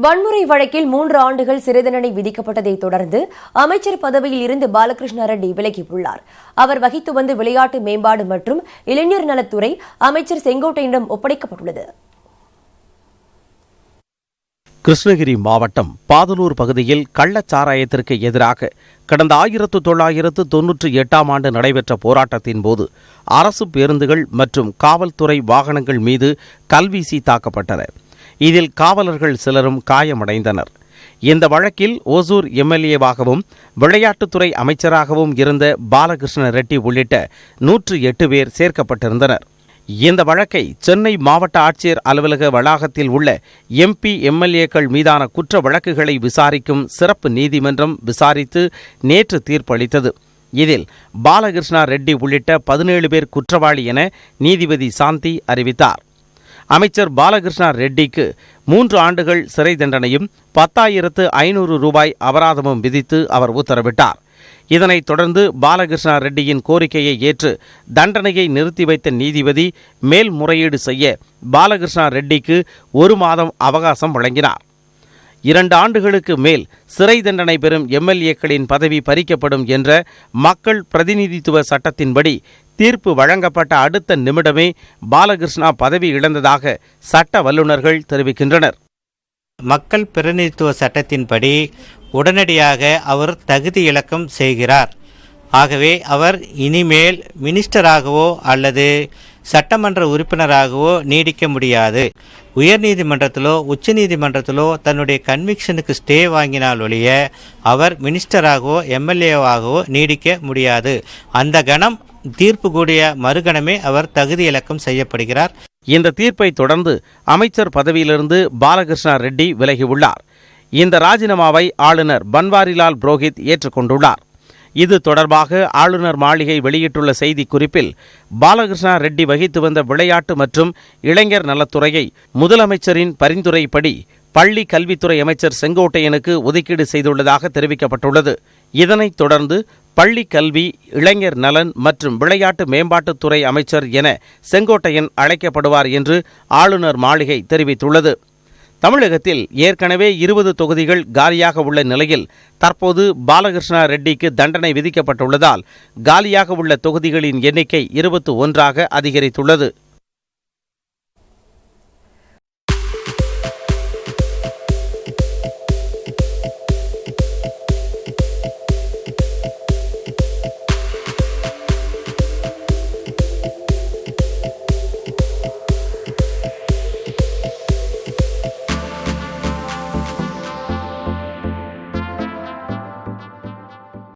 வன்முறை வழக்கில் 3 ஆண்டுகள் சிறை தண்டனை விதிக்கப்பட்டதை தொடர்ந்து அமைச்சர் பதவியில் இருந்து பாலகிருஷ்ண ரெட்டி விலகியுள்ளார். அவர் வகித்து வந்த விளையாட்டு மேம்பாடு மற்றும் இளைஞர் நலத்துறை அமைச்சர் செங்கோட்டையனிடம் ஒப்படைக்கப்பட்டுள்ளது. கிருஷ்ணகிரி மாவட்டம் பாதலூர் பகுதியில் கள்ளச்சாராயத்திற்கு எதிராக கடந்த 1998 ஆண்டு நடைபெற்ற போராட்டத்தின் போது அரசு பேருந்துகள் மற்றும் காவல்துறை வாகனங்கள் மீது கல்வீசி தாக்கப்பட்டன. இதில் காவலர்கள் சிலரும் காயமடைந்தனர். இந்த வழக்கில் ஓசூர் எம்எல்ஏவாகவும் விளையாட்டுத்துறை அமைச்சராகவும் இருந்த பாலகிருஷ்ண ரெட்டி உள்ளிட்ட 108 பேர் சேர்க்கப்பட்டிருந்தனர். இந்த வழக்கை சென்னை மாவட்ட ஆட்சியர் அலுவலக வளாகத்தில் உள்ள எம்பி எம்எல்ஏக்கள் மீதான குற்ற வழக்குகளை விசாரிக்கும் சிறப்பு நீதிமன்றம் விசாரித்து நேற்று தீர்ப்பளித்தது. இதில் பாலகிருஷ்ண ரெட்டி உள்ளிட்ட 17 பேர் குற்றவாளி என நீதிபதி சாந்தி அறிவித்தார். அமைச்சர் பாலகிருஷ்ண ரெட்டிக்கு 3 ஆண்டுகள் சிறை தண்டனையும் 10,500 ரூபாய் அபராதமும் விதித்து அவர் உத்தரவிட்டார். இதனைத் தொடர்ந்து பாலகிருஷ்ண ரெட்டியின் கோரிக்கையை ஏற்று தண்டனையை நிறுத்தி வைத்த நீதிபதி மேல்முறையீடு செய்ய பாலகிருஷ்ண ரெட்டிக்கு 1 மாதம் அவகாசம் வழங்கினார். 2 ஆண்டுகளுக்கு மேல் சிறை தண்டனை பெறும் எம்எல்ஏக்களின் பதவி பறிக்கப்படும் என்ற மக்கள் பிரதிநிதித்துவ சட்டத்தின்படி தீர்ப்பு வழங்கப்பட்ட அடுத்த நிமிடமே பாலகிருஷ்ணா பதவி இழந்ததாக சட்ட வல்லுநர்கள் தெரிவிக்கின்றனர். மக்கள் பிரதிநிதித்துவ சட்டத்தின்படி உடனடியாக அவர் தகுதி இழக்கம் செய்கிறார். ஆகவே அவர் இனிமேல் மினிஸ்டராகவோ அல்லது சட்டமன்ற உறுப்பினராகவோ நீடிக்க முடியாது. உயர்நீதிமன்றத்திலோ உச்சநீதிமன்றத்திலோ தன்னுடைய கன்விக்ஷனுக்கு ஸ்டே வாங்கினால் ஒழிய அவர் மினிஸ்டராகவோ எம்எல்ஏவாகவோ நீடிக்க முடியாது. அந்த கணம் தீர்ப்பு கூடிய மறுகணமே அவர் தகுதி இழக்கம் செய்யப்படுகிறார். இந்த தீர்ப்பை தொடர்ந்து அமைச்சர் பதவியிலிருந்து பாலகிருஷ்ண ரெட்டி விலகியுள்ளார். இந்த ராஜினாமாவை ஆளுநர் பன்வாரிலால் புரோஹித் ஏற்றுக்கொண்டுள்ளார். இது தொடர்பாக ஆளுநர் மாளிகை வெளியிட்டுள்ள செய்திக்குறிப்பில் பாலகிருஷ்ண ரெட்டி வகித்து வந்த விளையாட்டு மற்றும் இளைஞர் நலத்துறையை முதலமைச்சரின் பரிந்துரைப்படி பள்ளி கல்வித்துறை அமைச்சர் செங்கோட்டையனுக்கு ஒதுக்கீடு செய்துள்ளதாக தெரிவிக்கப்பட்டுள்ளது. இதனைத் தொடர்ந்து பள்ளி கல்வி, இளைஞர் நலன் மற்றும் விளையாட்டு மேம்பாட்டுத்துறை அமைச்சர் என செங்கோட்டையன் அழைக்கப்படுவார் என்று ஆளுநர் மாளிகை தெரிவித்துள்ளது. தமிழகத்தில் ஏற்கனவே 20 தொகுதிகள் காலியாக உள்ள நிலையில் தற்போது பாலகிருஷ்ண ரெட்டிக்கு தண்டனை விதிக்கப்பட்டுள்ளதால் காலியாக உள்ள தொகுதிகளின் எண்ணிக்கை 21ஆக அதிகரித்துள்ளது.